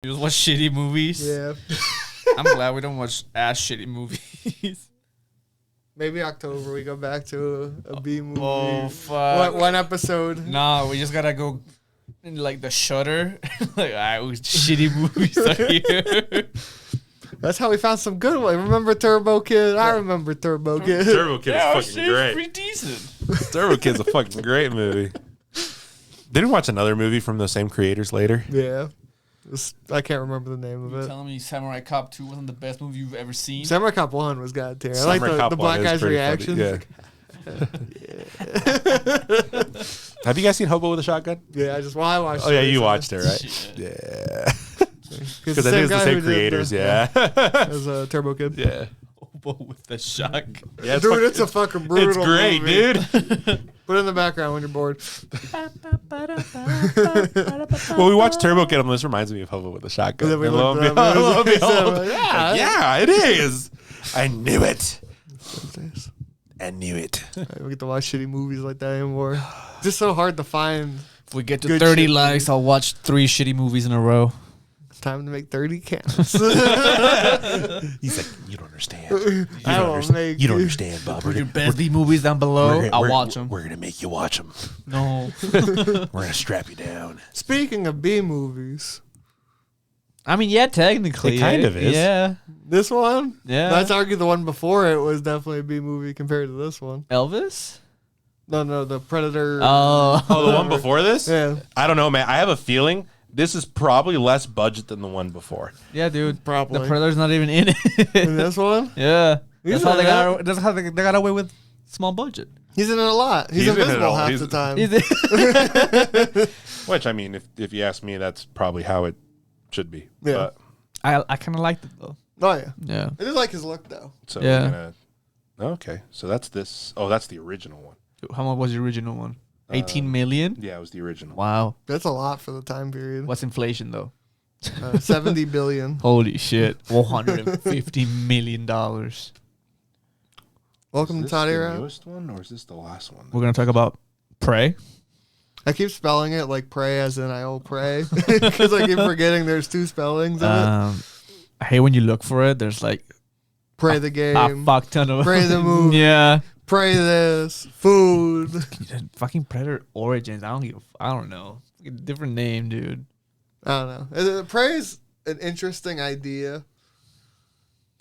You just watch shitty movies. Yeah. I'm glad we don't watch ass shitty movies. Maybe October we go back to a B movie. Oh fuck! One episode. No, we just gotta go in like the Shutter. Like, shitty movies are here. That's how we found some good ones. Remember Turbo Kid? I remember Turbo Kid. Turbo Kid is fucking great. Pretty decent. Turbo Kid's a fucking great movie. Did we watch another movie from those same creators later? Yeah. I can't remember the name of You it. telling me Samurai Cop 2 wasn't the best movie you've ever seen? Samurai Cop 1 was god tier. I like Samurai Cop the 1 black is guy's pretty reaction. funny. Yeah. Have you guys seen Hobo with a Shotgun? Yeah, I watched it. Oh, yeah, you recently. watched it, right? Shit. Yeah. Because I think it's the same creators, yeah. As Turbo Kid. Yeah. Hobo with the shock. Yeah, Dude, it's a fucking brutal It's great, movie. dude. Put it in the background when you're bored. Well, we watched Turbo Kid, and this reminds me of Hobo with a Shotgun. And then we And lo and looked it up, behold- lo and and it was behold, like, yeah. yeah, it is. I knew it. I knew it. We get to watch shitty movies like that anymore. It's just so hard to find. If we get to Good 30 shit likes, movies. I'll watch 3 shitty movies in a row. It's time to make 30 counts. He's like, you don't understand. You I don't will understand. make You don't you- understand, Bob. Put your best B movies down below. I'll watch them. We're gonna make you watch them. No. We're gonna strap you down. Speaking of B movies, I mean, yeah, technically. It kind of is. Yeah. this one, Yeah. let's argue the one before it was definitely a B movie compared to this one. Elvis? No, the Predator. Oh. Oh, the one before this? Yeah, I don't know, man. I have a feeling this is probably less budget than the one before. Yeah, dude. probably. The Predator's not even in In it. this one, Yeah. He's That's how in they it. got. That's how they got away with small budget. he's in it a lot. He's He's in it invisible all. half He's- the time. Which, I mean, if you ask me, that's probably how it should be. Yeah. But, I kind of liked it though. Oh yeah, Yeah. I did like his look though. so Yeah. we're gonna. Okay, so that's this. Oh, that's the original one. How much was the original one? 18 million. Yeah, it was the original. Wow. That's a lot for the time period. What's inflation though? 70 billion. Holy shit. $150 million. We're Welcome Is to this the Totirap. newest one, or is this the last one? going to talk about Prey. I keep spelling it like pray as in I will pray because I keep forgetting there's 2 spellings of it. I hate when you look for it. There's like Pray the a game. fuck ton of Pray the movie. Yeah. Pray this. Food. Fucking Predator Origins. I don't know. Like a different name, dude. I don't know. Pray is an interesting idea.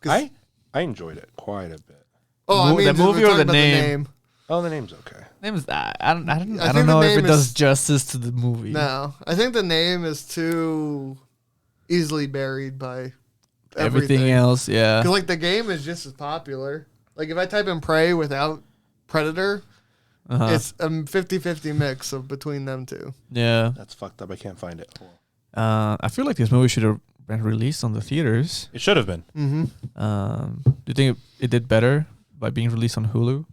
'Cause- I enjoyed it quite a bit. Oh, I The mean, movie we're or talking the about name? Oh, the name's okay. Name is I don't think know the if it name does is- justice to the movie. No, I think the name is too easily buried by Everything else, yeah. Because like the game is just as popular. Like if I type in Prey without Predator, Uh-huh. it's a 50-50 mix of between them two. Yeah. That's fucked up. I can't find it. I feel like this movie should have been released on the theaters. It should have been. Mm-hmm. Do you think it did better by being released on Hulu?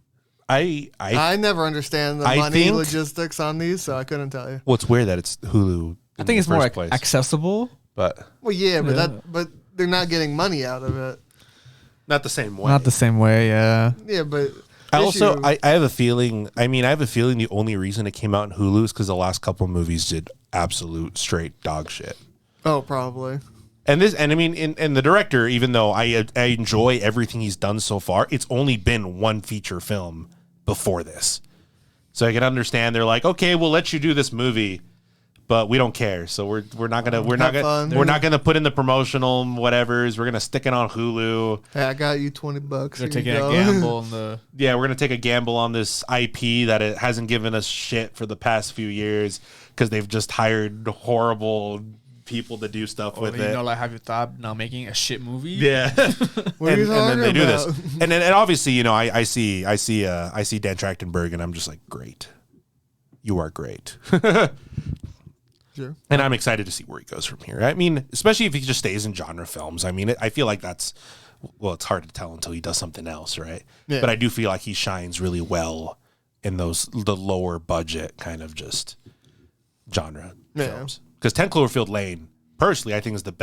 I never understand the I money think- logistics on these, so I couldn't tell you. well, it's weird that it's Hulu. I think it's more accessible. but Well, yeah, but Yeah. but they're not getting money out of it. not the same way. Not the same way, yeah. Yeah, but I also issue- I have a feeling. I mean, I have a feeling the only reason it came out in Hulu is because the last couple of movies did absolute straight dog shit. oh probably. And I mean, and the director, even though I enjoy everything he's done so far, it's only been one feature film before this, so I can understand. They're like, okay, we'll let you do this movie, but we don't care. So we're not gonna put in the promotional whatevers. We're gonna stick it on Hulu. Hey, I got you $20. They're Here you taking a go. gamble on the Yeah, we're gonna take a gamble on this IP that it hasn't given us shit for the past few years because they've just hired horrible people to do stuff with it. like have you thought now making a shit movie? Yeah, What are you and then talking they do about? this, and obviously, I see Dan Trachtenberg, and I'm just like, great, you are great, Sure. and I'm excited to see where he goes from here. I mean, especially if he just stays in genre films. I mean, I feel like it's hard to tell until he does something else, right? Yeah. But I do feel like he shines really well in the lower budget kind of just genre films. Because 10 Cloverfield Lane, personally, I think is the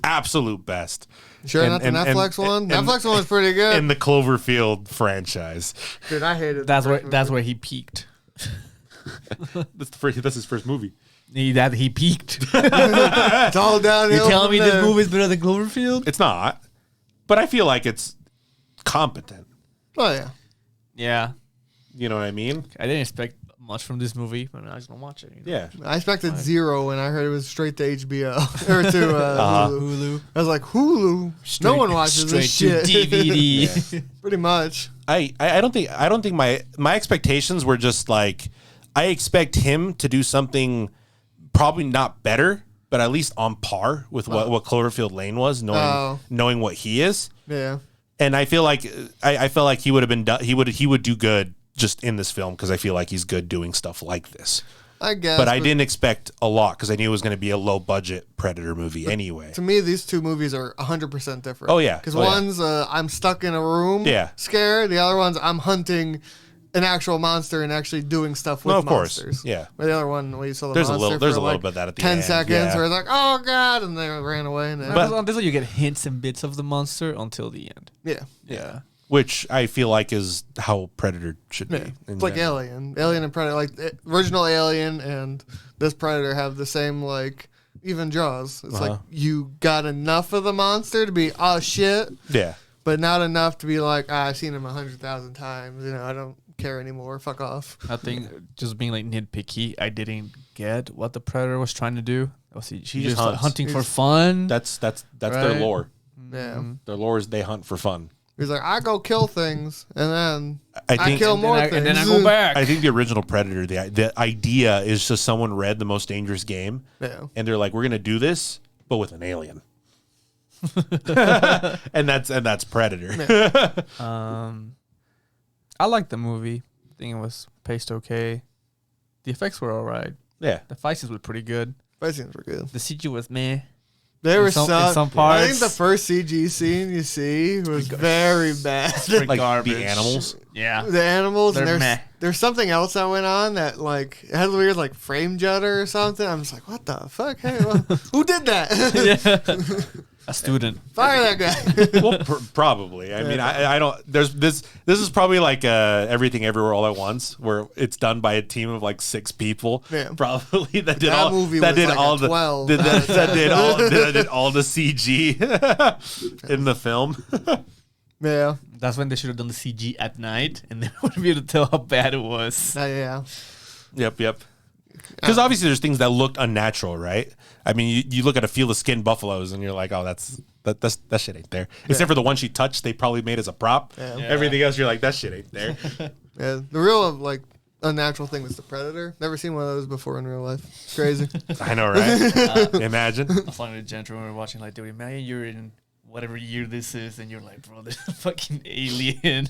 absolute best. Sure, not the Netflix one. Netflix one was pretty good. In the Cloverfield franchise. Dude, I hated That's where he peaked. That's his first movie. He peaked. It's all downhill. You telling from me there. this movie's better than Cloverfield? It's not, but I feel like it's competent. Oh yeah. Yeah. You know what I mean? I didn't expect much from this movie, but I was gonna watch it. Yeah. I expected 0 when I heard it was straight to HBO or to Hulu. Hulu. I was like, Hulu? No one watches this shit. to DVD. Pretty much. I don't think my expectations were just like, I expect him to do something probably not better, but at least on par with what Cloverfield Lane was, knowing what he is. Yeah. And I feel like I felt like he would have been he would do good just in this film because I feel like he's good doing stuff like this. I guess. But I didn't expect a lot because I knew it was going to be a low budget Predator movie anyway. To me, these two movies are 100% different. Oh, yeah. Because Oh, yeah. one's I'm stuck in a room, scared. The other one's I'm hunting an actual monster and actually doing stuff with of monsters. course. Yeah. But the other one, when you saw the There's monster there's for a little like bit of that at the 10 end. seconds Yeah. where it's like, oh, God, and they ran away. And But- On this one, you get hints and bits of the monster until the end. yeah. Yeah. Which I feel like is how Predator should be. Yeah. in It's like general. Alien and Predator. Like the original Alien and this Predator have the same, like, even jaws. It's like you got enough of the monster to be, oh, shit, Yeah. but not enough to be like, I've seen him 100,000 times. You know, I don't care anymore. Fuck off. I think just being like nitpicky, I didn't get what the Predator was trying to do. She just just like, hunts. hunting for fun. That's their Right. lore. Yeah. Their lore is they hunt for fun. He's like, I go kill things, and then I I think kill and, more then I, things. and then I go back. I think the original Predator, the idea is just someone read The Most Dangerous Game, Yeah. and they're like, we're gonna do this, but with an alien, and that's Predator. I liked the movie. I think it was paced okay. The effects were all right. Yeah, The fight scenes were pretty good. Fight scenes were good. The CG was meh. They In were some I parts. think the first CG scene you see was very bad. Pretty like garbage. the animals. Yeah. The animals, They're and meh. there's something else that went on that like it had a weird like frame jutter or something. I'm just like, what the fuck? Hey, well, who did that? A student. Fire that guy. Well, probably. I mean, I don't. There's this. This is probably like Everything Everywhere All at Once, where it's done by a team of like 6 people. Yeah. Probably that did That all. movie that was did like all a the. 12 That out of did all the CG in the film. Yeah. That's when they should have done the CG at night, and they would be able to tell how bad it was. Yeah. Yep. Because obviously there's things that looked unnatural, right? I mean, you look at a field of skinned buffaloes and you're like, oh, that shit ain't there. Except for the one she touched, they probably made as a prop. Yeah. Everything else, you're like, that shit ain't there. Yeah. The real like unnatural thing was the Predator. Never seen one of those before in real life. It's crazy. I know, right? Imagine. I was talking to Jentra when we were watching, like, dude, imagine you're in whatever year this is, and you're like, bro, there's a fucking alien.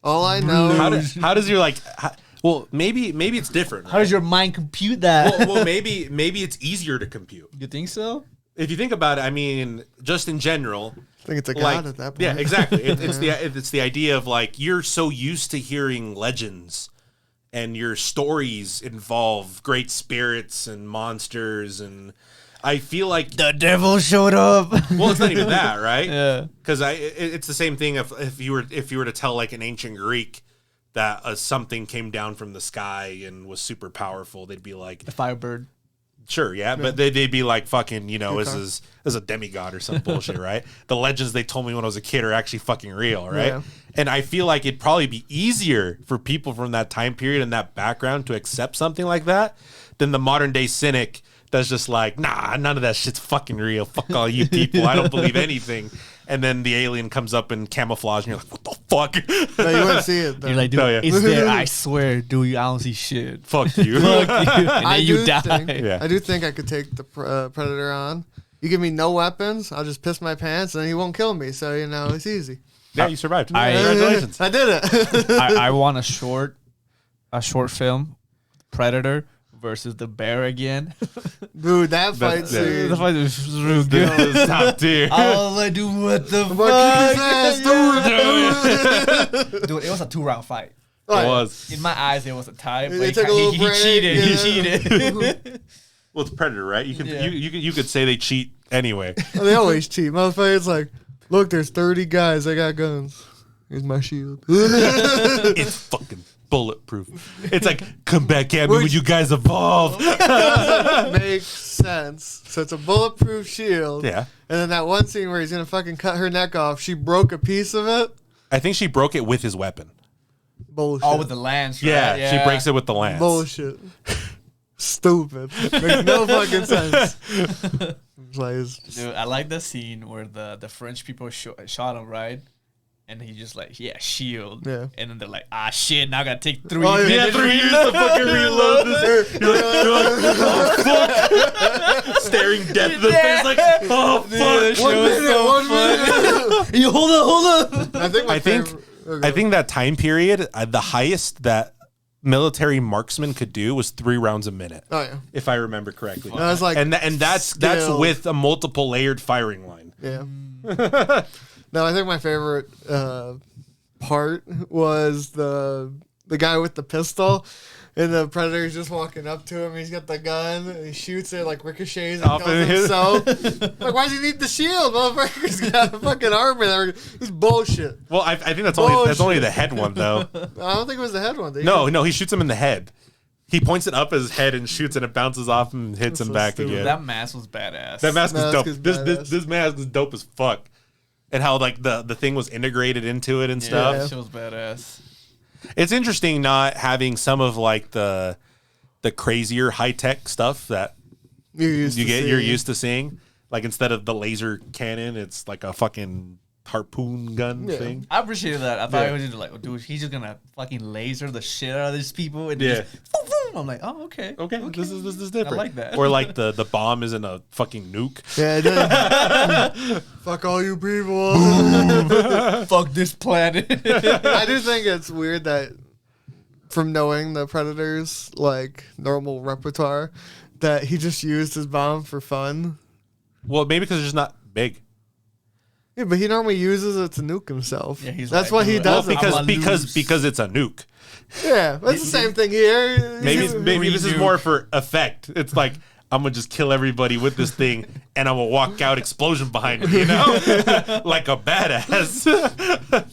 All I know. How does your like? Well, maybe it's different. How does your mind compute that? well, maybe it's easier to compute. You think so? If you think about it, I mean, just in general, I think it's a like, god at that point. yeah, exactly. It's the idea of like you're so used to hearing legends, and your stories involve great spirits and monsters, and I feel like The devil showed up. well, it's not even that, right? Yeah. Because it's the same thing if you were to tell like an ancient Greek that something came down from the sky and was super powerful, they'd be like, The Firebird. sure, yeah, but they'd be like, fucking, you know, is a demigod or some bullshit, right? The legends they told me when I was a kid are actually fucking real, right? Yeah. And I feel like it'd probably be easier for people from that time period and that background to accept something like that than the modern day cynic that's just like, nah, none of that shit's fucking real. Fuck all you people. I don't believe anything. And then the alien comes up in camouflage, and you're like, what the fuck? No, you wouldn't see it. Though. You're like, dude, Oh, yeah. it's there. I swear, dude, I don't see shit. Fuck you. Fuck you. And then you die. Yeah. I do think I could take the Predator on. You give me no weapons, I'll just piss my pants, and he won't kill me. So you know it's easy. Yeah, you survived. Congratulations. I did it. I want a short film, Predator versus the bear again. Dude, that fight That's- yeah. scene. The fight was real good. This is top tier. I was like, dude, what the I'm like, kick his ass, fuck? dude. Dude, it was a 2-round fight. It was. In my eyes, it was a tie. They But took a little he break, cheated. yeah. He cheated. Well, it's Predator, right? You could Yeah. you could say they cheat anyway. They always cheat. Motherfuckers like, look, there's 30 guys. I got guns. Here's my shield. It's fucking bulletproof. It's like, come back at me when you guys evolve. Makes sense. So it's a bulletproof shield. Yeah. And then that one scene where he's gonna fucking cut her neck off, she broke a piece of it. I think she broke it with his weapon. Bullshit. Oh, with the lance, right? Yeah, she breaks it with the lance. Bullshit. Stupid. Makes no fucking sense. Dude, I like the scene where the French people shot him, right? And he just like, yeah, shield. Yeah. And then they're like, ah, shit, now I gotta take 3 Oh, yeah, minutes. 3 years to fucking reload this. You're like, oh, fuck. Staring death in the face like, oh, Dude, fuck. 1 minute. You hold on. I think that time period, the highest that military marksman could do was 3 rounds a minute. Oh yeah. If I remember correctly. No, it's like and that's with a multiple layered firing line. Yeah. No, I think my favorite part was the guy with the pistol, and the Predator's just walking up to him. He's got the gun, and he shoots it like ricochets and Off kills in his- himself. Like, why does he need the shield? Motherfucker's got a fucking arm in there. It's bullshit. Well, I think that's only the head one though. I don't think it was the head one. No, he shoots him in the head. He points it up his head and shoots, and it bounces off and hits That's him so back stupid. again. That mask was badass. That mask is dope. is This badass. mask is dope as fuck. And how like the thing was integrated into it and stuff. That shit was badass. It's interesting not having some of like the crazier high tech stuff that You're used to seeing. Like instead of the laser cannon, it's like a fucking harpoon gun thing. I appreciated that. I thought Yeah. it was just like, oh, dude, he's just gonna fucking laser the shit out of these people, and Yeah. just, boom, boom. I'm like, oh, okay, Okay, this is different. I like that. Or like the bomb isn't a fucking nuke. Yeah, it did. Fuck all you people. Fuck this planet. I do think it's weird that from knowing the Predator's like normal repertoire, that he just used his bomb for fun. Well, maybe because it's just not big. Yeah, but he normally uses it to nuke himself. Yeah, he's That's like, what he dude, does. well, Because it's a nuke. Yeah, that's the same thing here. Maybe He's- maybe this is Renuke. more for effect. It's like I'm gonna just kill everybody with this thing, and I'm gonna walk out explosion behind me, you know, like a badass.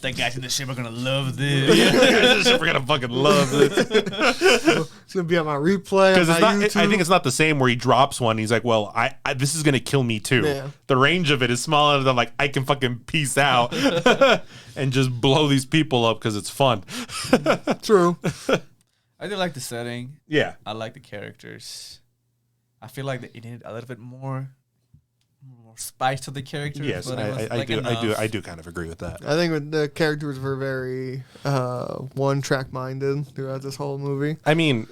The guys in the ship are gonna love this. We're gonna fucking love this It's gonna be on my replay. because on it's my not. YouTube. I think it's not the same where he drops one. He's like, "Well, I this is gonna kill me too." Yeah. The range of it is small enough that I'm like I can fucking peace out and just blow these people up because it's fun. True. I did like the setting. Yeah. I like the characters. I feel like it needed a little bit more spice to the characters. Yes, but it was, I like, do. enough. I do kind of agree with that. I think the characters were very one-track minded throughout this whole movie. I mean,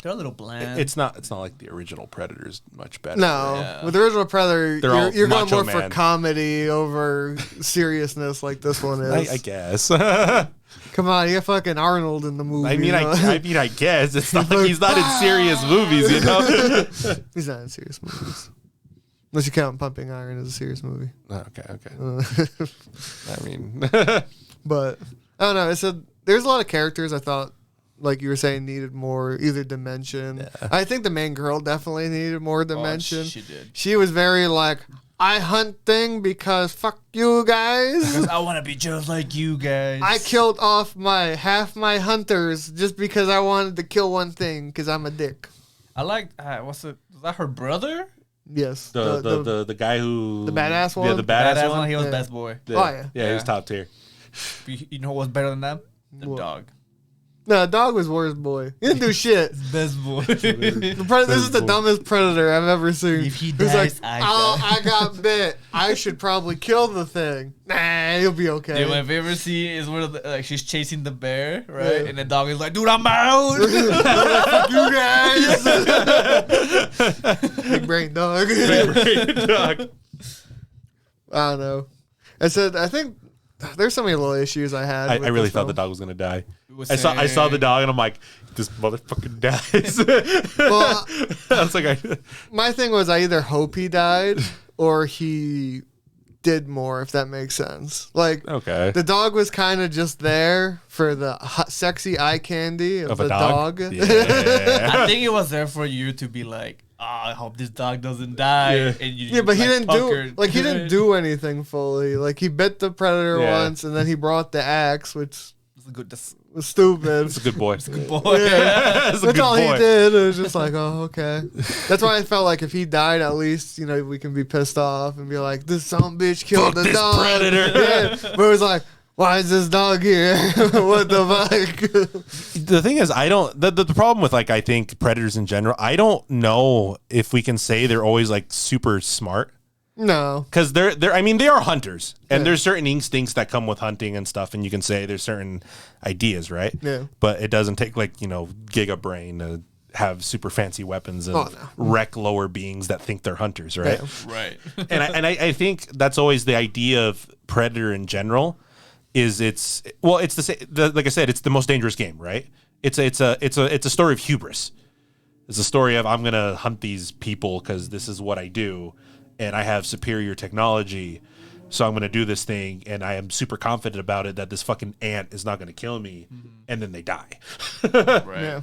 They're a little bland. it's not like the original Predators much better. No, Yeah. with the original Predator, They're all you're going macho more for man. comedy over seriousness, like this one is. I guess. I Come on, you got fucking Arnold in the movie. mean, you know? I guess it's not like he's not in serious movies, you know. He's not in serious movies. Unless you count Pumping Iron as a serious movie. Okay. I mean, But I don't know. It said there's a lot of characters I thought, like you were saying, needed more either dimension. Yeah. I think the main girl definitely needed more Oh, dimension. she did. She was very like, I hunt thing because fuck you guys. Because I want to be just like you guys. I killed off half my hunters just because I wanted to kill one thing because I'm a dick. I like. Was that her brother? Yes. the guy who the badass Yeah, one? the badass, one. He was Yeah. best boy. Yeah. Oh, yeah. Yeah, he was Yeah. top tier. You know what was better than them? The What? dog. No, the dog was worst boy. He didn't do shit. Best boy. This is the dumbest predator I've ever seen. If he He's dies, like, I oh, die." I got bit. I should probably kill the thing. Nah, you'll be okay. Dude, my favorite scene is where she's chasing the bear, right? Yeah. And the dog is like, "Dude, I'm out." Fuck you guys. Big brain dog. Dog. I don't know. I think there's so many little issues I had. I with really this thought film. the dog was gonna die. was I saw the saying- dog and I'm like, this motherfucker dies. Well, I was like, my thing was I either hope he died or he did more, if that makes sense. Like, okay. the dog was kind of just there for the sexy eye candy of Of the a dog? dog. Yeah. I think it was there for you to be like, I hope this dog doesn't die. Yeah. And you Yeah, but he like, didn't puckered. he didn't do anything fully. Like, he bit the predator Yeah. once, and then he brought the axe, which That's good. That's was stupid. It's a good boy. Boy. Yeah. That's a That's good all boy. he did. It was just like, oh, okay. That's why I felt like if he died, at least, you know, we can be pissed off and be like, this son bitch killed Fuck the this dog. predator. Yeah. But it was like, why is this dog here? What the fuck? The thing is, I don't. The problem with like I think predators in general, I don't know if we can say they're always like super smart. No. Because they're I mean they are hunters, and Yeah. there's certain instincts that come with hunting and stuff, and you can say there's certain ideas, right? Yeah. But it doesn't take like giga brain to have super fancy weapons and wreck lower beings that think they're hunters, right? Yeah. Right. and I think that's always the idea of predator in general. Is it's the same. Like I said, it's the most dangerous game, right? It's a story of hubris. It's a story of I'm gonna hunt these people because this is what I do, and I have superior technology, so I'm gonna do this thing, and I am super confident about it that this fucking ant is not gonna kill me, and then they die. Right. Yeah.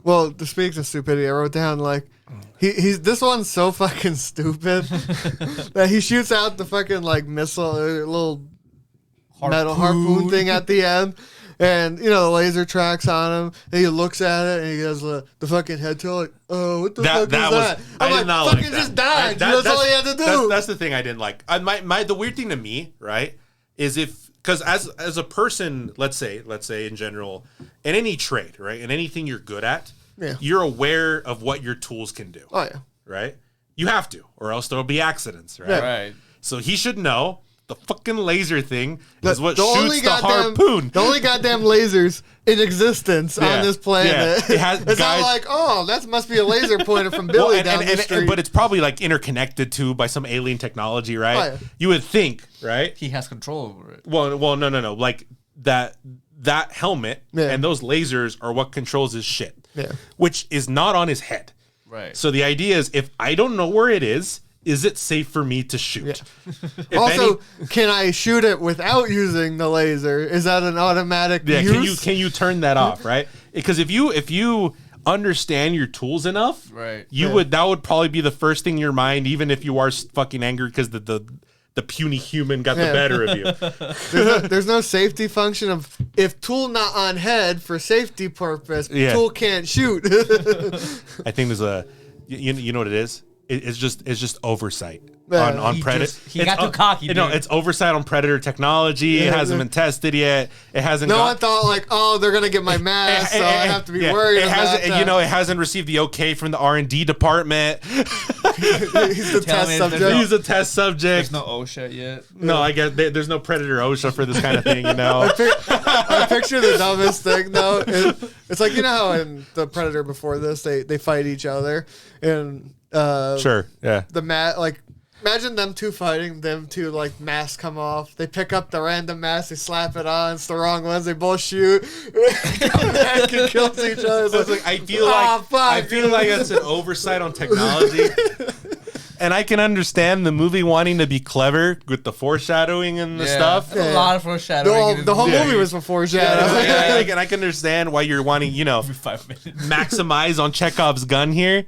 Well, to speak of stupidity, I wrote down like he's this one's so fucking stupid that he shoots out the fucking like missile, little metal harpoon thing at the end, and you know the laser tracks on him, and he looks at it and he has the fucking head tilt like, oh, what the fuck is that? I did not fucking like that. just died. That's all he had to do. That's the thing I didn't like. The weird thing to me, right, is because as a person, let's say in general, in any trade, right, in anything you're good at, Yeah. you're aware of what your tools can do. Oh yeah. Right? You have to, or else there'll be accidents, right? Yeah. Right. So he should know the fucking laser thing is what The only shoots the goddamn- harpoon. The only goddamn lasers in existence Yeah. on this planet. Yeah. It has it's guys- not like, oh, that must be a laser pointer from Billy down the street. But it's probably like interconnected to by some alien technology, right? Oh, yeah. You would think, right? He has control over it. Well, no. Like that helmet Yeah. and those lasers are what controls his shit. Yeah. Which is not on his head. Right. So the idea is, if I don't know where it is it safe for me to shoot? If Also, can I shoot it without using the laser? Is that an automatic use? can you turn that off, right? Because if you understand your tools enough, Right. that would probably be the first thing in your mind, even if you are fucking angry because the puny human got the better of you. There's no safety function of if tool not on head for safety purpose, Yeah. tool can't shoot. I think there's a you know what it is? It's just oversight Yeah. on He Predator. he got too cocky, No, dude. it's oversight on Predator technology. It hasn't been tested yet. It hasn't. No one thought like, oh, they're gonna get my mask, so I have to be worried It about hasn't. that. It hasn't received the okay from the R&D department. He's the Tell test me subject. there's He's a test subject. There's no OSHA yet. No, I guess there's no Predator OSHA for this kind of thing. I picture the dumbest thing though. It's like, you know how in the Predator before this they fight each other and Sure. Yeah. imagine them two fighting, them two like masks come off, they pick up the random mask, they slap it on, it's the wrong ones, they both shoot, come back and kills each other. So it's like, I feel fuck. like that's an oversight on technology. And I can understand the movie wanting to be clever with the foreshadowing and the stuff. There's a lot of foreshadowing. The whole Yeah. movie was before Shadow. I can understand why you're wanting, 5 minutes. maximize on Chekhov's gun here.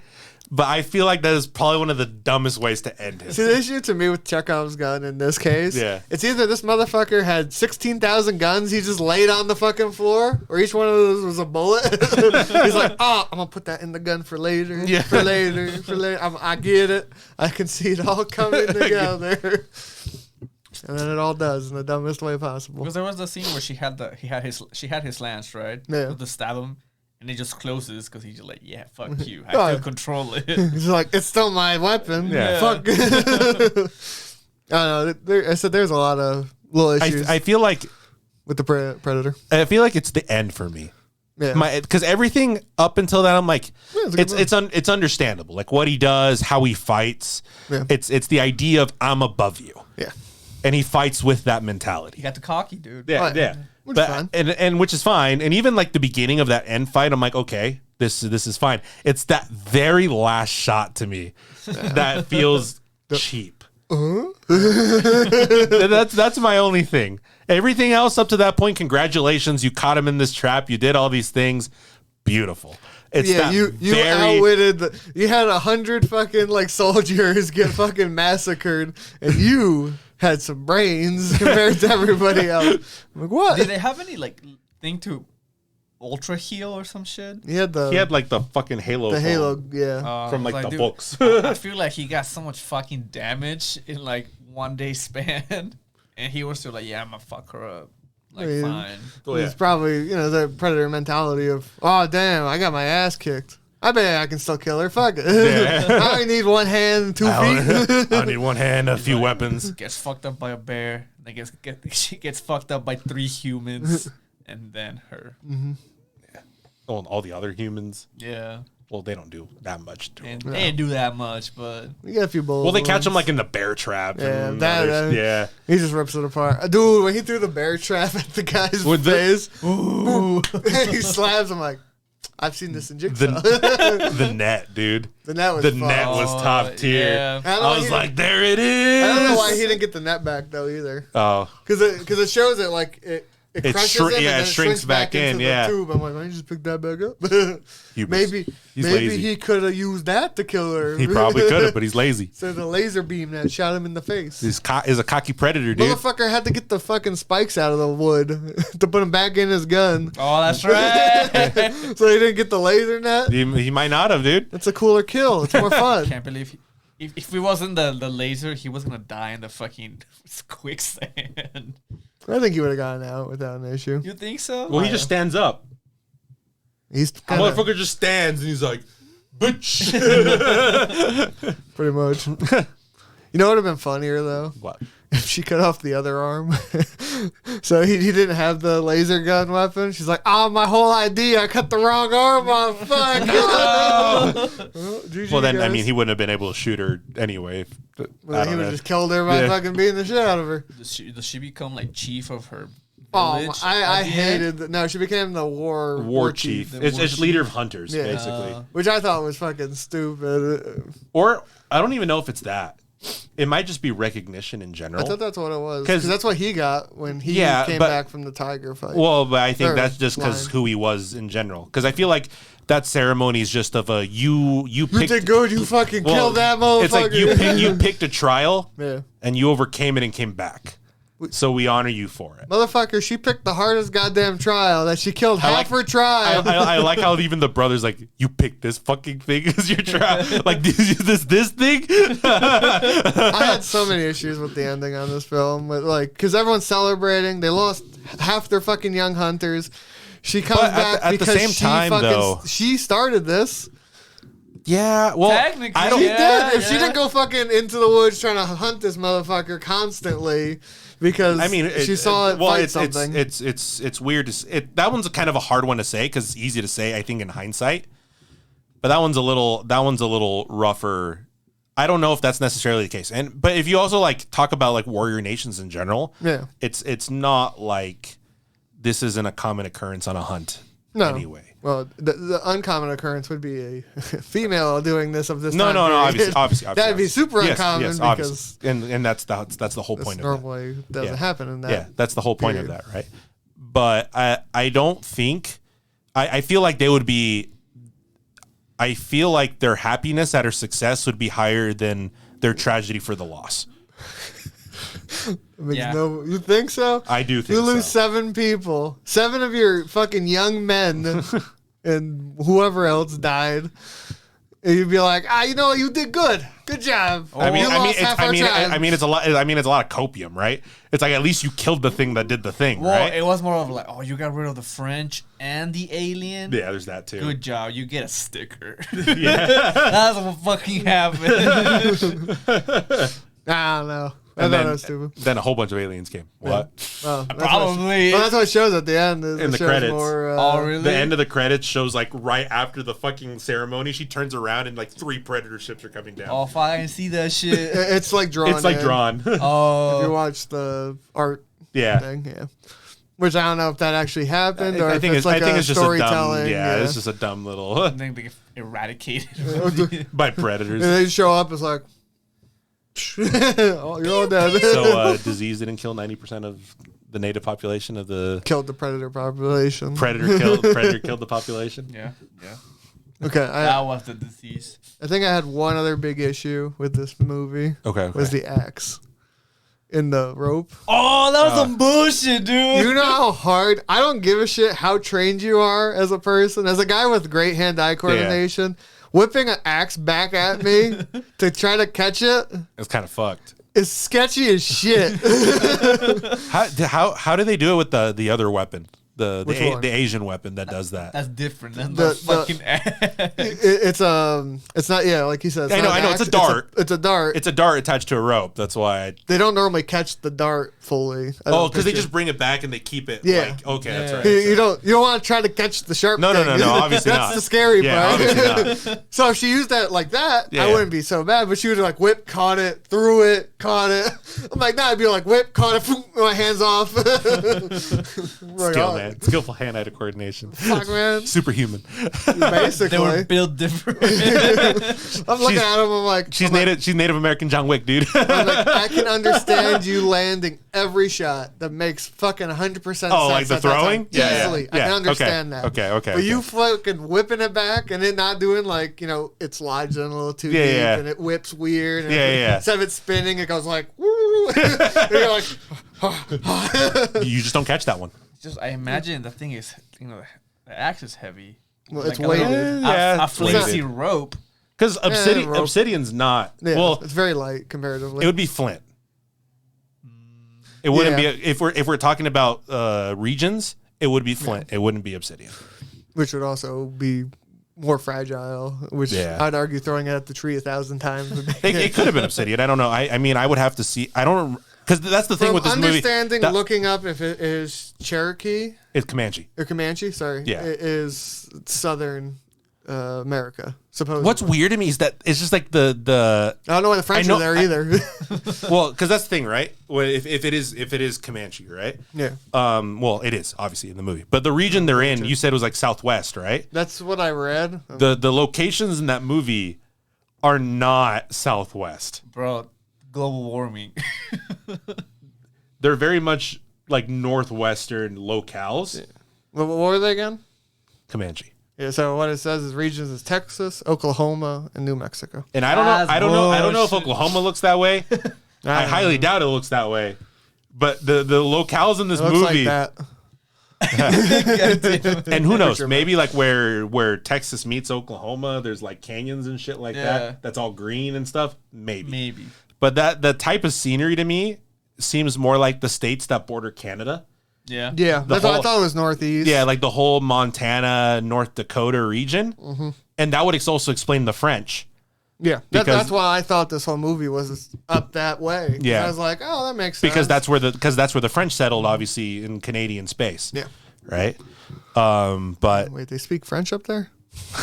But I feel like that is probably one of the dumbest ways to end it. See, the issue to me with Chekhov's gun in this case, it's either this motherfucker had 16,000 guns he just laid on the fucking floor, or each one of those was a bullet. He's like, oh, I'm gonna put that in the gun for later, Yeah. for later. I get it. I can see it all coming together. And then it all does in the dumbest way possible. Because there was the scene where she had his lance, right? Yeah. To stab him, and it just closes because he's just like, yeah, fuck you. I Oh. still control it. He's like, it's still my weapon. Yeah. Fuck. I don't know. I said there's a lot of little issues I feel like with the Predator. it's the end for me. Yeah. Because everything up until that, I'm like, it's a good it's understandable. Like what he does, how he fights. Yeah. It's the idea of I'm above you, yeah. and he fights with that He mentality. got the cocky, dude. Yeah, Right. yeah. Which is But fine. and which is fine. And even like the beginning of that end fight, I'm like, okay, this is fine. It's that very last shot to me that feels cheap. That's my only thing. Everything else up to that point, congratulations, you caught him in this trap. You did all these things. Beautiful. It's Yeah, that you very, outwitted you had 100 fucking like soldiers get fucking massacred, and you had some brains compared to everybody else. I'm like, what? Did they have any like thing to ultra heal or some shit. He had like the fucking Halo. The Halo, yeah. From like the dude, books. I feel like he got so much fucking damage in like 1 day span, and he was still like, yeah, I'm gonna fuck her up. Like, fine. Oh, yeah. It's probably, the Predator mentality of, oh, damn, I got my ass kicked. I bet I can still kill her. Fuck it. Yeah. I only need 1 hand and 2 feet. I need 1 hand, a few weapons. Gets fucked up by a bear. Then she gets fucked up by 3 humans, and then her. Mm-hmm. Yeah. Oh, and all the other humans. Yeah. Well, they don't do that much to And them. they didn't do that much, but You got a few bullets. Well, they catch him like in the bear trap. Yeah, and yeah. He just rips it apart. Dude, when he threw the bear trap at the guy's face, he slams him like, I've seen this in Jigsaw. The net, dude. The net was net was top tier. Yeah. I was like, there it is. I don't know why he didn't get the net back though either. Oh, because it shows it like it crushes him and then it shrinks back in. into Yeah. the tube. I'm like, why don't you just pick that back up? He's maybe lazy. he could have used that to kill her. He probably could have, but he's lazy. So the laser beam that shot him in the face. He's a cocky predator, dude. Motherfucker had to get the fucking spikes out of the wood to put him back in his gun. Oh, that's right. So he didn't get the laser net. He might not have, dude. It's a cooler kill. It's more fun. Can't believe if it wasn't the laser, he was gonna die in the fucking quicksand. I think he would have gotten out without an issue. You think so? Well, he just stands up. He's The kinda, motherfucker just stands and he's like, bitch. pretty much. You know what would have been funnier though? What? If she cut off the other arm. So he didn't have the laser gun weapon. She's like, oh, my whole idea. I cut the wrong arm off. Fuck. Well, then, I mean, he wouldn't have been able to shoot her anyway. He would have just killed her by Yeah. fucking beating the shit out of her. Does she become like chief of her Oh, village? I hated that. No, she became the war chief. The It's war leader chief. of hunters, Yeah. basically. Which I thought was fucking stupid. Or I don't even know if it's that. It might just be recognition in general. I thought that's what it was. 'Cause- Because that's what he got when he Yeah, came but- back from the tiger fight. Well, but I think Or that's just because blind. who he was in general. Because I feel like that ceremony is just of a you you picked. did good. You fucking well, killed that motherfucker. It's like you picked a trial Yeah. and you overcame it and came back. So we honor you for it. Motherfucker, she picked the hardest goddamn trial that she killed half her tribe. I like how even the brothers like, you picked this fucking thing as your trial. Like this thing. I had so many issues with the ending on this film, but like, because everyone's celebrating, they lost half their fucking young hunters. She comes But back at the because same she time, fucking though- she started this. Yeah, well, Technically, I don't. She Yeah, did. If she yeah. didn't go fucking into the woods trying to hunt this motherfucker constantly because I mean, she saw it fight it's, something. It's weird. That one's kind of a hard one to say because it's easy to say, I think, in hindsight. But that one's a little rougher. I don't know if that's necessarily the case. But if you also like talk about like warrior nations in general, Yeah. it's not like this isn't a common occurrence on a hunt. No. Anyway. Well, the uncommon occurrence would be a female doing this of this No, time no, no. period. Obviously. That'd be super Yes, uncommon yes, because obviously. And that's the whole this point of that. normally doesn't Yeah. happen in that. Yeah, that's the whole point of period. that, right? But I don't think I feel like they would be. I feel like their happiness at her success would be higher than their tragedy for the loss. It makes Yeah. you think so? I do think You lose so. 7 people, 7 of your fucking young men, and whoever else died. And you'd be like, you did good. Good job. I mean, You lost half our tribe. it's a lot. I mean, it's a lot of copium, right? It's like at least you killed the thing that did the thing, Well, right? it was more of like, oh, you got rid of the French and the alien. Yeah, there's that too. Good job. You get a sticker. Yeah. That's what fucking happened. I don't know. I And thought then, that was stupid. then a whole bunch of aliens came. What? Oh, that's Probably. Well, that's what it shows at the end. Is In it the shows credits. More, Oh, really? The end of the credits shows like right after the fucking ceremony. She turns around and like 3 predator ships are coming down. Oh, fuck, I can see that shit. It's like drawn. it's like in. drawn. If you Oh. watch the art Yeah. thing, yeah. Which I don't know if that actually happened or I if think it's like a just a dumb. storytelling. Yeah, it's just a dumb little I think they get eradicated. by and predators. they show up. It's like, oh, you're all dead. So disease didn't kill 90% of the native population of the Killed the predator population. predator killed the population. Yeah, yeah. Okay, That was the disease. I think I had one other big issue with this movie. Okay. Was the axe. in the rope. Oh, that was some bullshit, dude. You know how hard, I don't give a shit how trained you are as a person. As a guy with great hand-eye coordination, whipping an axe back at me to try to catch it It's kind of fucked. is sketchy as shit. How do they do it with the other weapon? The one? Asian weapon that does that. That's different than The- the fucking ass. It's not, like you said. It's I not know, an it's a axe, dart. It's a dart. It's a dart attached to a rope. That's why. They don't normally catch the dart fully. Because they just bring it back and they keep it. Yeah. Like, okay, that's right. You don't want to try to catch the sharp No, thing. obviously That's not. the scary Yeah, part. obviously not. So if she used that like that, Yeah. I wouldn't be so bad. But she would like whip, caught it, threw it, caught it. I'm like, nah, I'd be like whip, caught it, my hands off. Skill, man. Skillful hand-eye coordination. Fuck, man. Superhuman. Basically. They were built different. I'm looking at him, I'm like, She's Native American John Wick, dude. I'm like, I can understand you landing every shot that makes fucking 100% sense. Oh, like the at that time. throwing? Yeah, Easily. I yeah. can understand that. Okay. But you fucking whipping it back and it not doing like, it's lodged in a little too deep yeah. and it whips weird. And Yeah. Instead of it spinning, it goes like, woo. And you're like, You just don't catch that one. Just I imagine the thing is, the axe is heavy. well, it's a weighted. little- Yeah, a it's flimsy weighted. rope. Because rope. obsidian's not. Yeah, Well, it's very light comparatively. it would be flint. It wouldn't Yeah. be if we're talking about regions. It would be flint. It wouldn't be obsidian. Which would also be more fragile, which Yeah. I'd argue throwing it at the tree 1,000 times would be. It could have been obsidian. I don't know. I mean, I would have to see. I don't because that's the thing From with this movie. understanding, looking up if it is Cherokee It's Comanche. or Comanche, sorry, Yeah. it is Southern America, supposedly. What's weird to me is that it's just like the I don't know why the French I know- are there either. well, because that's the thing, right? Well, if it is Comanche, right? Yeah, Well, it is obviously in the movie, but the region they're in, you said was like Southwest, right? that's what I read. The locations in that movie are not Southwest. Bro, global warming. They're very much like northwestern locales. What were they again? Comanche. Yeah, so what it says is regions is Texas, Oklahoma, and New Mexico. And I don't know. That's I don't know. I don't know if bullshit. Oklahoma looks that way. I highly doubt it looks that way. But the locales in this It looks movie, like that. and who knows, sure, maybe like where Texas meets Oklahoma, there's like canyons and shit like Yeah. that. That's all green and stuff. Maybe. But the type of scenery to me seems more like the states that border Canada. Yeah. Yeah, that's what I whole- thought it was Northeast. Yeah, like the whole Montana, North Dakota region. Mm-hmm. And that would also explain the French. Yeah, Because- that's why I thought this whole movie was up that way. Yeah. I was like, oh, that makes sense. Because that's where the French settled, obviously, in Canadian space. Yeah. Right? But Wait, they speak French up there?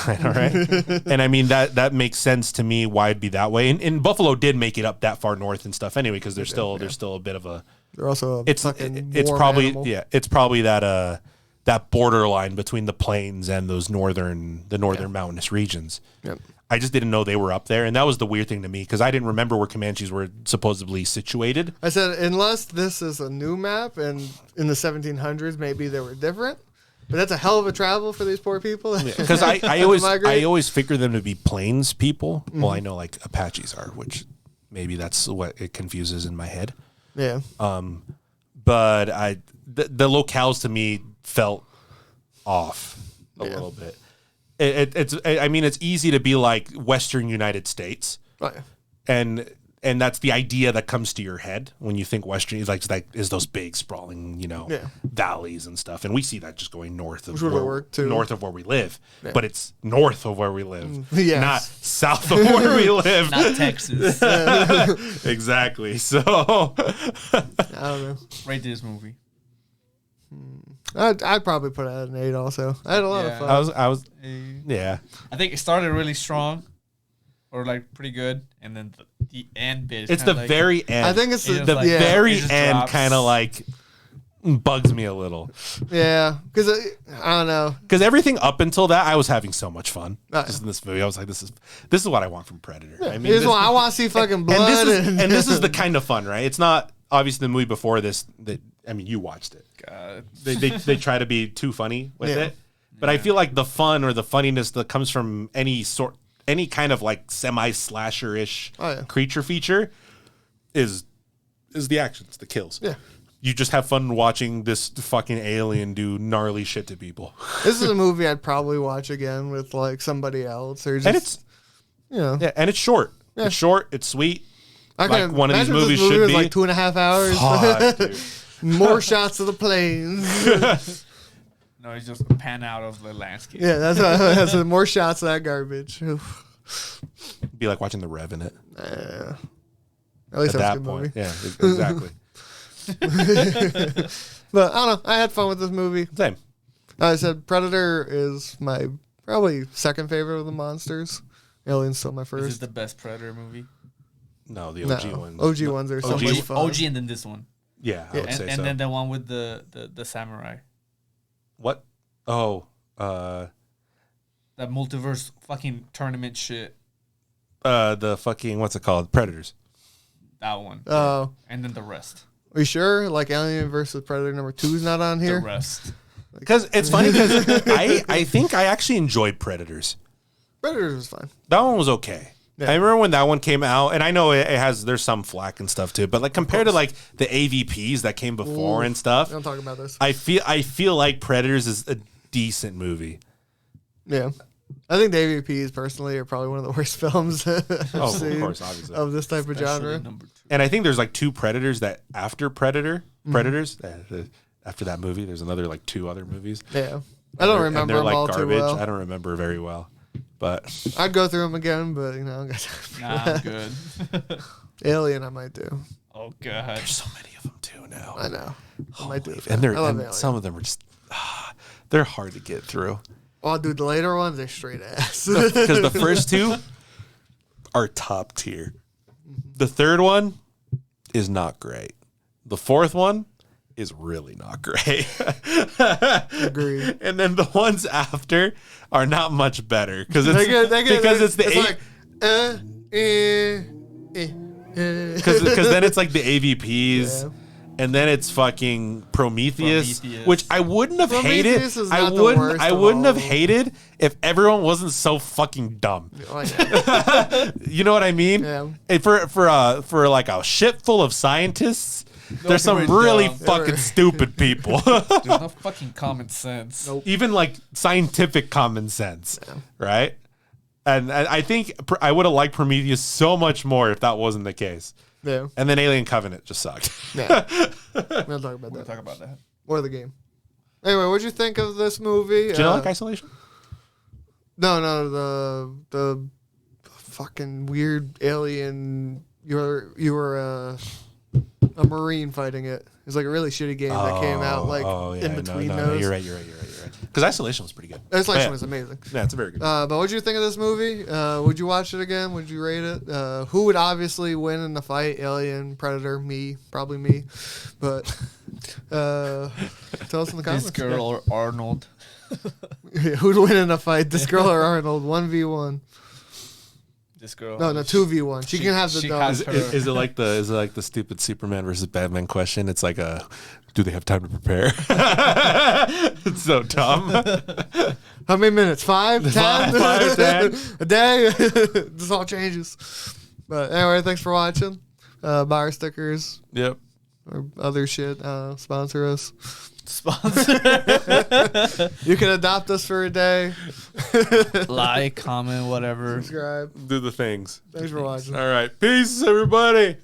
I know, right? And I mean that makes sense to me why it'd be that way. And Buffalo did make it up that far north and stuff anyway, because there's still a bit of a They're also a it's fucking it's warm probably animal. it's probably that borderline between the plains and those northern mountainous regions. Yep. I just didn't know they were up there, and that was the weird thing to me because I didn't remember where Comanches were supposedly situated. I said, unless this is a new map and in the 1700s, maybe they were different. But that's a hell of a travel for these poor people. Because I Migrate. always figure them to be plains people. Well, I know like Apaches are, which maybe that's what it confuses in my head. Yeah. But the locales to me felt off a little bit. It's easy to be like Western United States, Oh, yeah. and that's the idea that comes to your head when you think Western. Like is those big sprawling, valleys and stuff, and we see that just going north of Which would work, too. north of where we live, but it's north of where we live, Yes. not south of where we live. Not Texas. Exactly. So I don't know. Rate this movie. I'd probably put it at an 8 also. I had a lot of Yeah. fun. I was yeah. I think it started really strong, or like pretty good, and then the end bit. Is It's the kinda like, very end. I think it's It the, is like- yeah, very it just end drops. kind of like bugs me a little yeah, because I don't know. because everything up until that I was having so much fun Oh, just in this movie. I was like, this is what I want from Predator. I mean, Here's this- why I want to see fucking blood. and this is the kind of fun, right? It's not obviously the movie before this that I mean you watched it. God. They try to be too funny with Yeah. it, but I feel like the fun or the funniness that comes from any kind of like semi slasher ish Oh, yeah. creature feature is is the action. It's the kills. Yeah. You just have fun watching this fucking alien do gnarly shit to people. This is a movie I'd probably watch again with like somebody else or just, And it's yeah, and it's short. Yeah. It's short. It's sweet. I like can one of these imagine movies this movie should was be. like 2.5 hours. Fuck, dude. More shots of the planes. No, it's just a pan out of the landscape. Yeah, that's more shots of that garbage. Be like watching The Revenant. At least At that's that a good point, movie. yeah, exactly. But I don't know. I had fun with this movie. Same. I said Predator is my probably second favorite of the monsters. Alien's still my This first. is the best Predator movie. No, the OG ones. OG ones are so OG much fun. OG and then this one. Yeah, I would And, say and so. then the one with the samurai. What? Oh, That multiverse fucking tournament shit. the fucking what's it called? Predators. That one. Oh, And then the rest. are you sure? Like Alien versus Predator number 2 is not on here. The rest. Because it's funny because I think I actually enjoyed Predators. Predators was fun. That one was okay. Yeah. I remember when that one came out, and I know there's some flack and stuff too, but like compared to like the AVPs that came before and stuff, Don't talk about this. I feel like Predators is a decent movie. Yeah. I think the AVPs personally are probably one of the worst films I've Oh, seen of course, obviously. of this type of Especially genre. number 2. And I think there's like 2 Predators that after Predators, after that movie, there's another like 2 other movies. Yeah. I don't And remember they're them like all garbage. too well. I don't remember very well, but I'd go through them again, but you know, Nah, I'm good. Alien I might do. Oh god. there's so many of them too now. I know. I might do. And they're I love and Alien. some of them are just they're hard to get through Oh, dude, the later ones, they're straight ass. because the first 2 are top tier. The third one is not great. The fourth one is really not great. Agreed. And then the ones after are not much better because it's Because it's the like, because then it's like the AVPs. Yeah. And then it's fucking Prometheus, which I wouldn't have Prometheus hated. is I not the wouldn't. worst I of wouldn't all have of them. hated if everyone wasn't so fucking dumb. Oh, yeah. You know what I mean? Yeah. And for like a shit full of scientists, there's some people are really dumb. fucking stupid people. There's no fucking common sense. Nope. Even like scientific common sense, right? And I think I would have liked Prometheus so much more if that wasn't the case. Yeah. And then Alien Covenant just sucked. Yeah. We'll talk about We'll that. talk about that. Or the game. Anyway, what'd you think of this movie? Did you not like Isolation? No, the fucking weird alien. You were a Marine fighting it. It was like a really shitty game that came out like in between those. You're right. Because Isolation was pretty good. Isolation Yeah. was amazing. Yeah, it's a very good. But what'd you think of this movie? Would you watch it again? Would you rate it? Who would obviously win in the fight? Alien, Predator, me, probably me. But tell us in the comments. This girl or Arnold. Who'd win in a fight? This girl or Arnold? 1v1. This girl. No, 2v1. She can have the she dog. has Is it like the stupid Superman versus Batman question? It's like do they have time to prepare? It's so dumb. How many minutes? 5? 10? 5, 10. A day? This all changes. But anyway, thanks for watching. Buy our stickers Yep. or other shit. Sponsor us. Sponsor. You can adopt us for a day. Like, comment, whatever. Subscribe. Do the things. Thanks for watching. All right. Peace, everybody.